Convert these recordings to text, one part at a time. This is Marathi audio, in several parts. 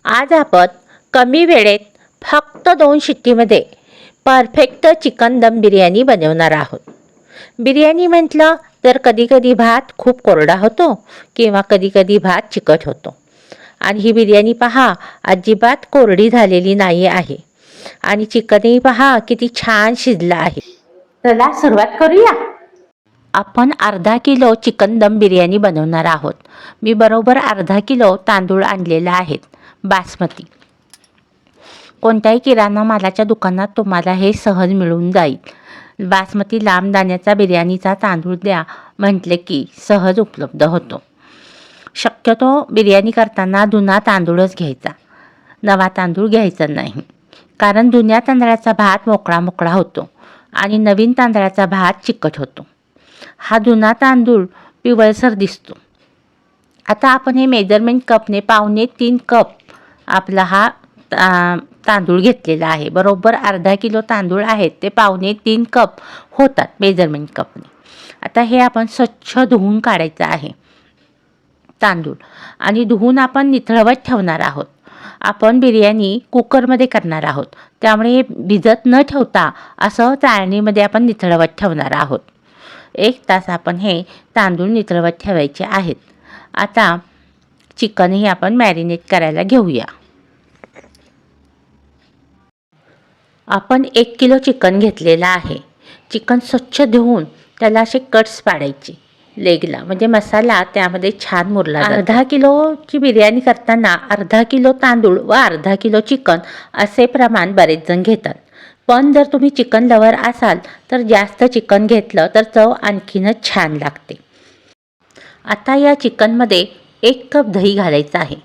आज आपण कमी वेळेत फक्त 2 शिट्टीमध्ये परफेक्ट चिकन दम बिर्याणी बनवणार आहोत. बिर्याणी म्हटलं तर कधीकधी भात खूप कोरडा होतो किंवा कधीकधी भात चिकट होतो. आणि ही बिर्याणी पहा अजिबात कोरडी झालेली नाही आहे. आणि चिकनही पहा किती छान शिजलं आहे. चला सुरुवात करूया. आपण अर्धा किलो चिकन दम बिर्याणी बनवणार आहोत. मी बरोबर अर्धा किलो तांदूळ आणलेला आहेत बासमती. कोणत्याही किराणा मालाच्या दुकानात तुम्हाला हे सहज मिळून जाईल. बासमती लांब दाण्याचा बिर्याणीचा तांदूळ द्या म्हटले की सहज उपलब्ध होतो. शक्यतो बिर्याणी करताना जुना तांदूळच घ्यायचा, नवा तांदूळ घ्यायचा नाही. कारण जुन्या तांदळाचा भात मोकळा मोकळा होतो आणि नवीन तांदळाचा भात चिकट होतो. हा जुना तांदूळ पिवळसर दिसतो. आता आपण हे मेजरमेंट कपने 2.25 कप आपला हा तांदूळ घेतलेला आहे. बरोबर अर्धा किलो तांदूळ आहेत ते 2.25 कप होतात मेजरमेंट कपने. आता हे आपण स्वच्छ धुवून काढायचं आहे तांदूळ आणि धुवून आपण निथळवत ठेवणार आहोत. आपण बिर्याणी कुकरमध्ये करणार आहोत त्यामुळे हे भिजत न ठेवता असं चाळणीमध्ये आपण निथळवत ठेवणार आहोत. 1 तास आपण हे तांदूळ निथळवत ठेवायचे आहेत. आता चिकनही आपण मॅरिनेट करायला घेऊया. आपण 1 किलो चिकन घेतलेला आहे. चिकन स्वच्छ धुवून त्याला असे कट्स पाडायचे लेगला, म्हणजे मसाला त्यामध्ये छान मुरला जातो. अर्धा किलोची बिर्याणी करताना अर्धा किलो तांदूळ व अर्धा किलो चिकन असे प्रमाण बरेच जण घेतात. पण जर तुम्ही चिकन लवर असाल तर जास्त चिकन घेतलं तर चव आणखीनच छान लागते. आता या चिकनमध्ये 1 कप दही घालायचं आहे.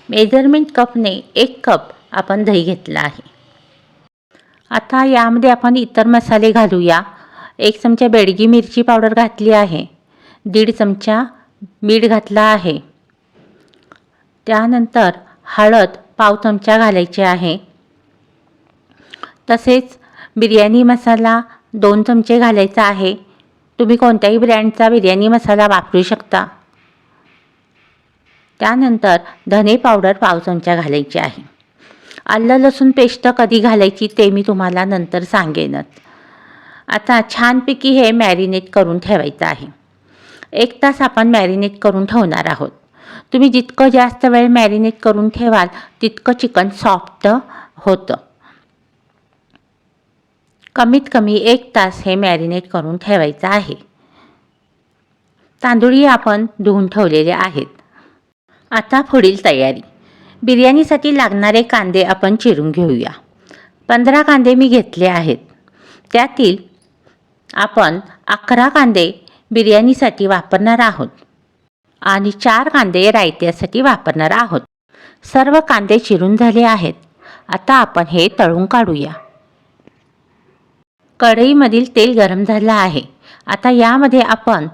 मेजरमेंट कपने 1 कप आपण दही घेतला आहे. आता यामध्ये आपण इतर मसाले घालूया. 1 चमचा बेडगी मिरची पावडर घातली आहे. 1.5 चमचा मीठ घातला आहे. त्यानंतर हळद पाव चमचा घालायची आहे. तसेच बिर्याणी मसाला 2 चमचे घालायचा आहे. तुम्ही कोणत्याही ब्रँडचा बिर्याणी मसाला वापरू शकता. त्यानंतर धने पावडर पाव चमचा घालायची आहे. आलं लसूण पेस्ट कधी घालायची ते मी तुम्हाला नंतर सांगेनच. आता छानपैकी हे मॅरिनेट करून ठेवायचं आहे. 1 तास आपण मॅरिनेट करून ठेवणार आहोत. तुम्ही जितकं जास्त वेळ मॅरिनेट करून ठेवाल तितकं चिकन सॉफ्ट होतं. कमीत कमी 1 तास हे मॅरिनेट करून ठेवायचं आहे. तांदूळही आपण धुवून ठेवलेले आहेत. आता पुढील तयारी. बिर्याणीसाठी लागणारे कांदे आपण चिरून घेऊया. 15 कांदे मी घेतले आहेत. त्यातील आपण 11 कांदे बिर्याणीसाठी वापरणार आहोत आणि 4 कांदे रायत्यासाठी वापरणार आहोत. सर्व कांदे चिरून झाले आहेत. आता आपण हे तळून काढूया. कढईमधील तेल गरम झालं आहे. आता यामध्ये आपण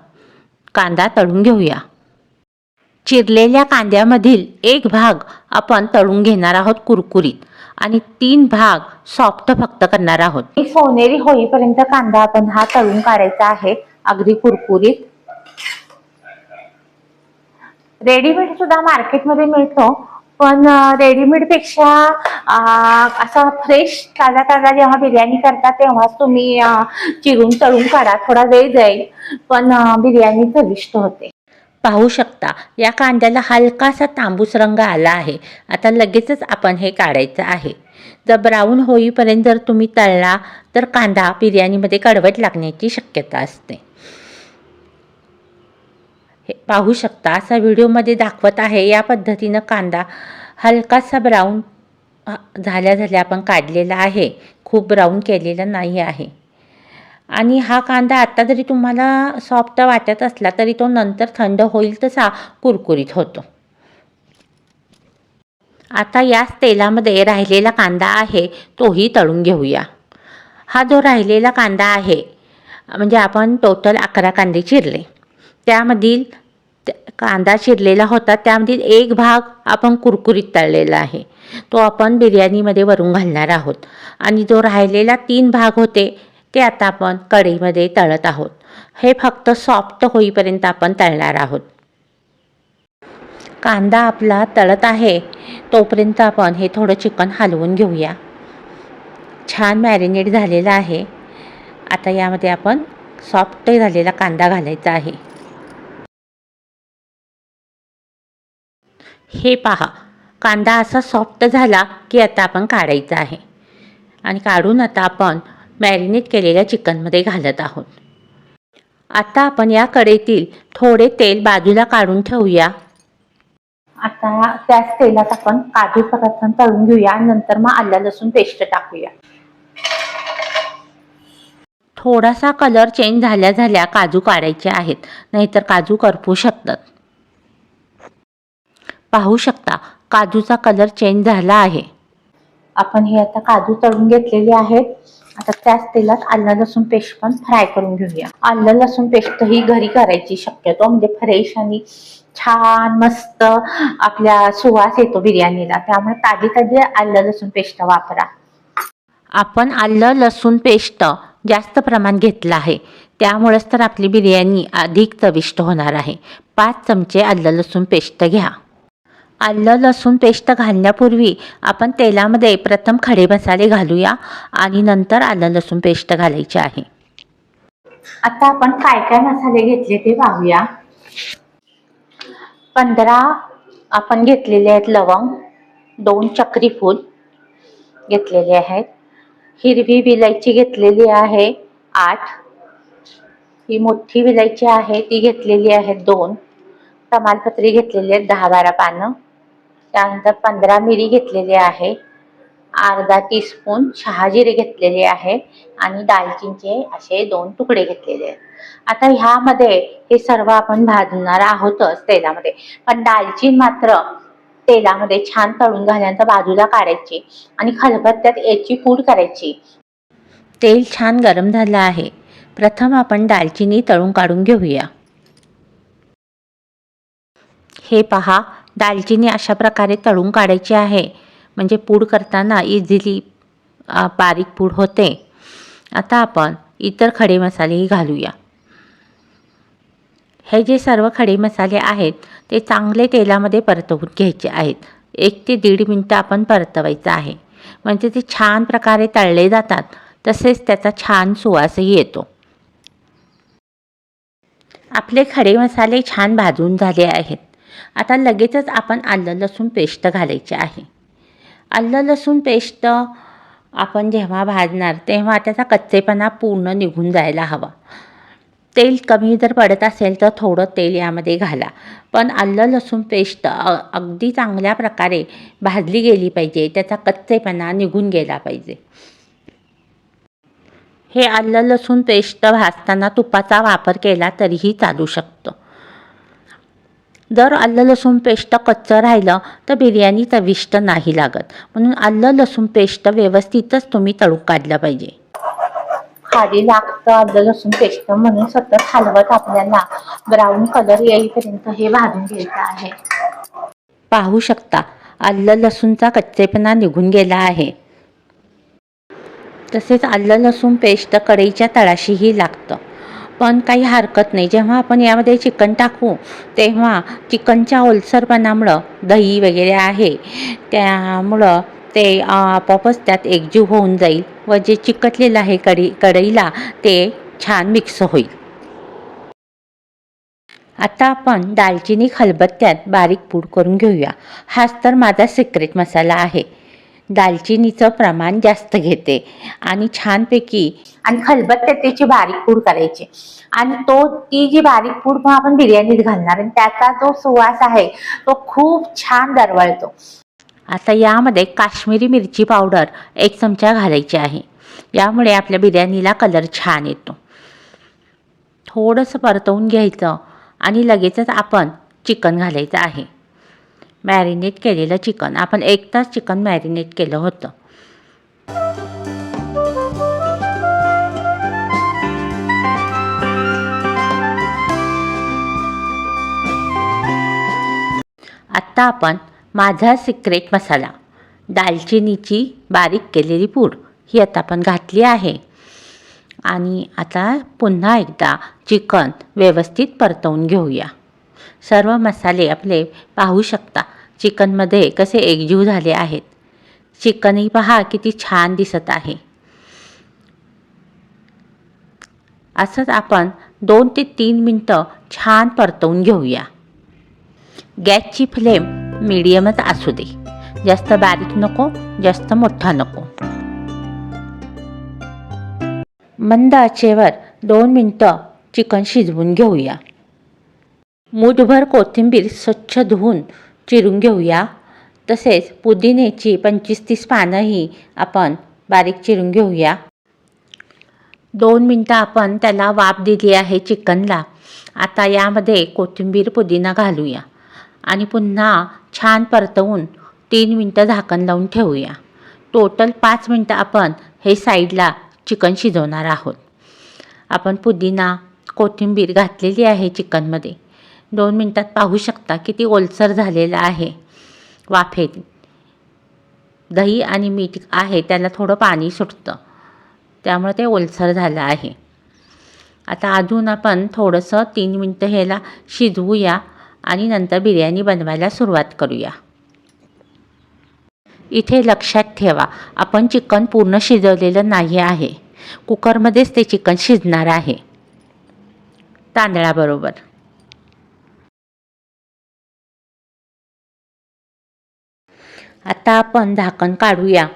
कांदा तळून घेऊया. चिरलेल्या कांद्यामधील 1 भाग आपण तळून घेणार आहोत कुरकुरीत आणि 3 भाग सॉफ्ट फक्त करणार आहोत. सोनेरी होईपर्यंत कांदा आपण हा तळून काढायचा आहे अगदी कुरकुरीत. रेडीमेड सुद्धा मार्केटमध्ये मिळतो, पण रेडीमेड पेक्षा असा फ्रेश ताजा ताजा जेव्हा बिर्याणी करता तेव्हाच तुम्ही चिरून तळून काढा. थोडा वेळ जाईल पण बिर्याणी चविष्ट होते. पाहू शकता या कांद्याला हलकासा तांबूस रंग आला आहे. आता लगेचच आपण हे काढायचं आहे. जर ब्राऊन होईपर्यंत जर तुम्ही तळला तर कांदा बिर्याणीमध्ये कडवट लागण्याची शक्यता असते. हे पाहू शकता असा व्हिडिओमध्ये दाखवत आहे या पद्धतीनं कांदा हलकासा ब्राऊन झाल्या आपण काढलेला आहे. खूप ब्राऊन केलेला नाही आहे. आणि हा कांदा आता जरी तुम्हाला सॉफ्ट वाटत असला तरी तो नंतर थंड होईल तसा कुरकुरीत होतो. आता याच तेलामध्ये राहिलेला कांदा आहे तोही तळून घेऊया. हा जो राहिलेला कांदा आहे म्हणजे आपण टोटल 11 कांदे चिरले, त्यामधील कांदा चिरलेला होता त्यामधील 1 भाग आपण कुरकुरीत तळलेला आहे. तो आपण बिर्याणीमध्ये वरून घालणार आहोत. आणि जो राहिलेला 3 भाग होते ते आता आपण कढईमध्ये तळत आहोत. हे फक्त सॉफ्ट होईपर्यंत आपण तळणार आहोत. कांदा आपला तळत आहे तोपर्यंत आपण हे थोडं चिकन हलवून घेऊया. छान मॅरिनेट झालेलं आहे. आता यामध्ये आपण सॉफ्ट झालेला कांदा घालायचा आहे. हे पहा, कांदा असा सॉफ्ट झाला की आता आपण काढायचा आहे आणि काढून आता आपण मॅरिनेट केलेल्या चिकनमध्ये घालत आहोत. आता आपण या कढईतील थोडे तेल बाजूला काढून ठेवूया. आता त्याच तेलात आपण काजू प्रथम तळून घेऊया, नंतर मग आलं लसूण पेस्ट टाकूया. थोडासा कलर चेंज झाल्या झाल्या काजू काढायचे आहेत, नाहीतर काजू करपू शकतात. पाहू शकता काजूचा कलर चेंज झाला आहे. आपण हे आता काजू तळून घेतलेले आहेत. आता त्याच तेलात आलं लसूण पेस्ट पण फ्राय करून घेऊया. आलं लसूण पेस्ट ही घरी करायची शक्यतो, म्हणजे फ्रेश आणि छान मस्त आपल्या सुवास येतो बिर्याणीला. त्यामुळे ताजी ताजी आलं लसूण पेस्ट वापरा. आपण आलं लसूण पेस्ट जास्त प्रमाण घेतलं आहे, त्यामुळेच तर आपली बिर्याणी अधिक चविष्ट होणार आहे. 5 चमचे आलं लसूण पेस्ट घ्या. आलं लसूण पेस्ट घालण्यापूर्वी आपण तेलामध्ये प्रथम खडे मसाले घालूया आणि नंतर आलं लसूण पेस्ट घालायचे आहे. आता आपण काय काय मसाले घेतले ते पाहूया. 15 आपण घेतलेले आहेत लवंग, 2 चक्री फूल घेतलेले आहेत, हिरवी विलायची घेतलेली आहे 8, ही मोठी विलायची आहे ती घेतलेली आहे 2, तमालपत्री घेतलेली आहेत 10-12 पानं, त्यानंतर 15 मिरी घेतलेली आहे, अर्धा टीस्पून शहाजिरे घेतलेले आहे आणि दालचिनीचे असे 2 तुकडे घेतलेले आहेत. आता ह्यामध्ये हे सर्व आपण भाजणार आहोतच तेलामध्ये, पण दालचीन मात्र तेलामध्ये छान तळून झाल्यानंतर बाजूला काढायची आणि खलबत्त्यात याची पूड करायची. तेल छान गरम झालं आहे. प्रथम आपण दालचिनी तळून काढून घेऊया. हे पहा, दालचिनी अशा प्रकारे तळून काढायची आहे, म्हणजे पूड करताना इझिली बारीक पूड होते. आता आपण इतर खडे मसालेही घालूया. हे जे सर्व खडे मसाले आहेत ते चांगले तेलामध्ये परतवून घ्यायचे आहेत. 1 ते 1.5 मिनिटं आपण परतवायचं आहे, म्हणजे ते छान प्रकारे तळले जातात, तसेच त्याचा छान सुवासही येतो. आपले खडे मसाले छान भाजून झाले आहेत. आता लगेचच आपण आलं लसूण पेस्ट घालायचे आहे. आलं लसूण पेस्ट आपण जेव्हा भाजणार तेव्हा त्याचा कच्चेपणा पूर्ण निघून जायला हवा. तेल कमी जर पडत असेल तर थोडं तेल यामध्ये घाला, पण आलं लसूण पेस्ट अगदी चांगल्या प्रकारे भाजली गेली पाहिजे, त्याचा कच्चेपणा निघून गेला पाहिजे. हे आलं लसूण पेस्ट भाजताना तुपाचा वापर केला तरीही चालू शकतो. जर आलं लसूण पेस्ट कच्चं राहिलं तर बिर्याणी चविष्ट नाही लागत, म्हणून आलं लसूण पेस्ट व्यवस्थितच तुम्ही तळून काढलं पाहिजे. खाली लागतं आलं लसूण पेस्ट, म्हणून सतत हलवत आपल्याला ब्राऊन कलर येईपर्यंत हे भाजून घ्यायचं आहे. पाहू शकता आलं लसूणचा कच्चेपणा निघून गेला आहे. तसेच आलं लसूण पेस्ट कढईच्या तळाशीही लागतं, पण काही हरकत नाही. जेव्हा आपण यामध्ये चिकन टाकू तेव्हा चिकनच्या ओलसरपणामुळं दही वगैरे आहे त्यामुळं ते आपोआपच त्यात एकजीव होऊन जाईल व जे चिकटलेलं आहे कढईला ते छान मिक्स होईल. आता आपण दालचिनी खलबत्त्यात बारीक पूड करून घेऊया. हाच तर माझा सिक्रेट मसाला आहे. दालचिनीचं प्रमाण जास्त घेते आणि छानपैकी आणि खलबत्त्यात त्याची बारीक पूड करायची आणि ती जी बारीक पूड मग आपण बिर्याणीत घालणार आणि त्याचा जो सुवास आहे तो खूप छान दरवळतो. आता यामध्ये काश्मीरी मिरची पावडर 1 चमचा घालायची आहे. यामुळे आपल्या बिर्याणीला कलर छान येतो. थोडंसं परतवून घ्यायचं आणि लगेचच आपण चिकन घालायचं आहे. मॅरिनेट केलेलं चिकन, आपण 1 तास चिकन मॅरिनेट केलं होतं. आत्ता आपण माझा सिक्रेट मसाला, दालचिनीची बारीक केलेली पूड ही आता आपण घातली आहे आणि आता पुन्हा एकदा चिकन व्यवस्थित परतवून घेऊया. सर्व मसाले आपले पाहू शकता चिकनमध्ये कसे एकजीव झाले आहेत. चिकनही पहा किती छान दिसत आहे. असंच आपण 2 ते 3 मिनटं छान परतवून घेऊया. गॅसची फ्लेम मीडियमच असू दे, जास्त बारीक नको, जास्त मोठा नको. मंद आचेवर 2 मिनटं चिकन शिजवून घेऊया. मूठभर कोथिंबीर स्वच्छ धुवून चिरून घेऊया. तसेच पुदिन्याची 25-30 पानंही आपण बारीक चिरून घेऊया. 2 मिनटं आपण त्याला वाफ दिली आहे चिकनला. आता यामध्ये कोथिंबीर पुदिना घालूया आणि पुन्हा छान परतवून 3 मिनटं झाकण लावून ठेवूया. टोटल 5 मिनटं आपण हे साईडला चिकन शिजवणार आहोत. आपण पुदिना कोथिंबीर घातलेली आहे चिकनमध्ये. 2 मिनटात पाहू शकता किती ओलसर झालेलं आहे वाफेत. दही आणि मीठ आहे त्याला थोडं पाणी सुटतं, त्यामुळे ते ओलसर झालं आहे. आता अजून आपण थोडंसं 3 मिनटं ह्याला शिजवूया आणि नंतर बिर्याणी बनवायला सुरुवात करूया. इथे लक्षात ठेवा, आपण चिकन पूर्ण शिजवलेलं नाही आहे. कुकरमध्येच ते चिकन शिजणार आहे तांदळाबरोबर. आता आपण झाकण काढूया.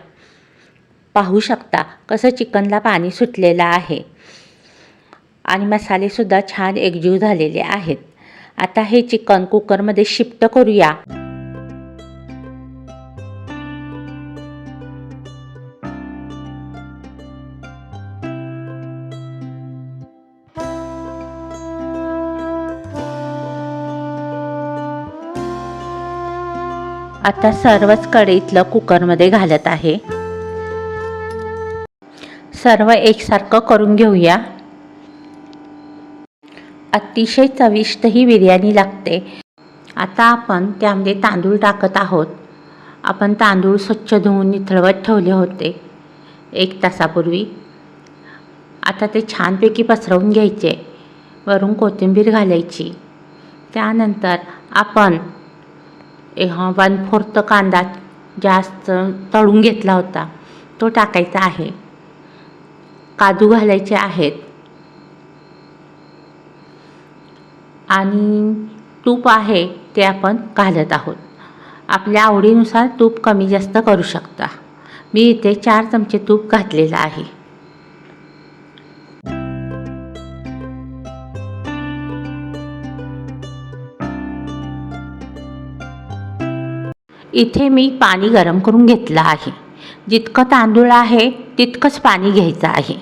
पाहू शकता कसं चिकनला पाणी सुटलेलं आहे आणि मसालेसुद्धा छान एकजीव झालेले आहेत. आता हे चिकन कुकरमध्ये शिफ्ट करूया. आता सर्वच कढईतलं कुकरमध्ये घालत आहे. सर्व एकसारखं करून घेऊया. अतिशय चविष्ट ही बिर्याणी लागते. आता आपण त्यामध्ये तांदूळ टाकत आहोत. आपण तांदूळ स्वच्छ धुवून निथळवत ठेवले होते 1 तासापूर्वी. आता ते छानपैकी पसरवून घ्यायचे. वरून कोथिंबीर घालायची. त्यानंतर आपण 1/4 कांदा जास्त तळून घेतला होता तो टाकायचा आहे. काजू घालायचे आहेत आणि तूप आहे ते आपण घालत आहोत. आपल्या आवडीनुसार तूप कमी जास्त करू शकता. मी इथे 4 चमचे तूप घातलेलं आहे. इथे मी पाणी गरम करून घेतलं आहे. जितकं तांदूळ आहे तितकंच पाणी घ्यायचं आहे.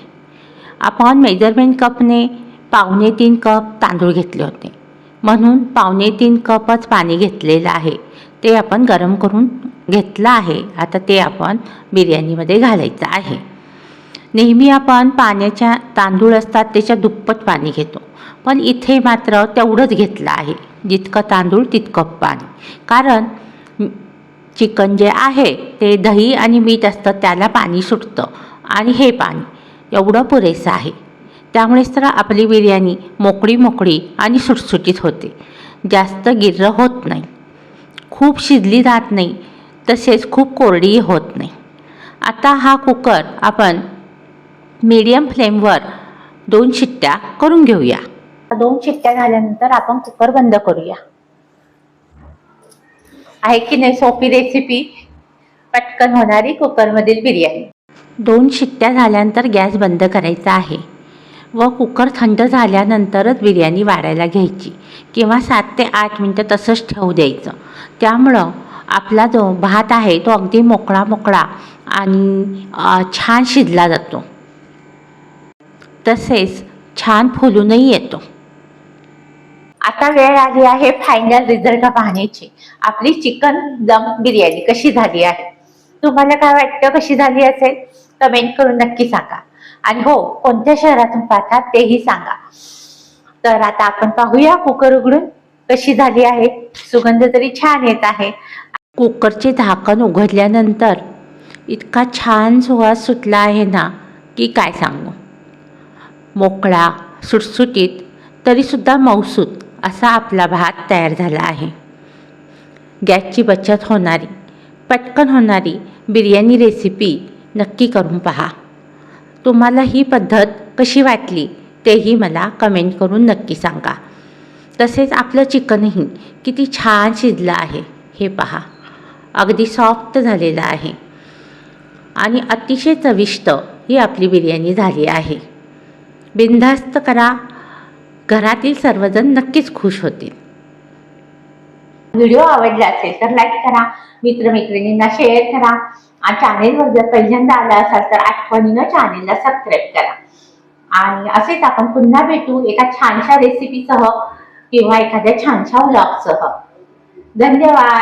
आपण मेजरमेंट कपने 2.25 कप तांदूळ घेतले होते, म्हणून 2.25 कपच पाणी घेतलेलं आहे. ते आपण गरम करून घेतलं आहे. आता ते आपण बिर्याणीमध्ये घालायचं आहे. नेहमी आपण पाण्याच्या तांदूळ असतात त्याच्या दुप्पट पाणी घेतो, पण इथे मात्र तेवढंच घेतलं आहे. जितकं तांदूळ तितकं पाणी. कारण चिकन जे आहे ते दही आणि मीठ असतं त्याला पाणी सुटतं आणि हे पाणी एवढं पुरेसं आहे. त्यामुळेच तर आपली बिर्याणी मोकळी आणि सुटसुटीत होते. जास्त गिर्र होत नाही, खूप शिजली जात नाही, तसेच खूप कोरडीही होत नाही. आता हा कुकर आपण मीडियम फ्लेमवर 2 शिट्ट्या करून घेऊया. 2 शिट्ट्या झाल्यानंतर आपण कुकर बंद करूया. आहे की नाही सोपी रेसिपी, पटकन होणारी कुकरमधील बिर्याणी. 2 शिट्ट्या झाल्यानंतर गॅस बंद करायचा आहे व कुकर थंड झाल्यानंतरच बिर्याणी वाढायला घ्यायची किंवा 7 ते 8 मिनटं तसंच ठेवू द्यायचं. त्यामुळं आपला जो भात आहे तो अगदी मोकळा आणि छान शिजला जातो, तसेच छान फुलूनही येतो. आता वेळ आली आहे फायनल रिझल्ट पाहण्याची. आपली चिकन दम बिर्याणी कशी झाली आहे, तुम्हाला काय वाटतं कशी झाली असेल कमेंट करून नक्की सांगा. आणि हो, कोणत्या शहरातून पाहतात तेही सांगा. तर आता आपण पाहूया कुकर उघडून कशी झाली आहे. सुगंध तरी छान येत आहे. कुकरचे झाकण उघडल्यानंतर इतका छान सुवास सुटला आहे ना की काय सांगू. मोकळा सुटसुटीत तरीसुद्धा मऊसूत असा आपला भात तयार झाला आहे. गॅसची बचत होणारी, पटकन होणारी बिर्याणी रेसिपी नक्की करून पहा. तुम्हाला ही पद्धत कशी वाटली तेही मला कमेंट करून नक्की सांगा. तसेच आपलं चिकनही किती छान शिजलं आहे हे पहा. अगदी सॉफ्ट झालेलं आहे आणि अतिशय चविष्ट ही आपली बिर्याणी झाली आहे. बिनधास्त करा, घरातील सर्वजण नक्कीच खुश होतील. व्हिडिओ आवडला असेल तर लाईक करा, मित्रमैत्रिणींना शेअर करा आणि चॅनेलवर जर पहिल्यांदा आला असाल तर आठवणीनं चॅनेलला सबस्क्राईब करा. आणि असेच आपण पुन्हा भेटू एका छानशा रेसिपीसह किंवा एखाद्या छानशा व्लॉगसह. धन्यवाद.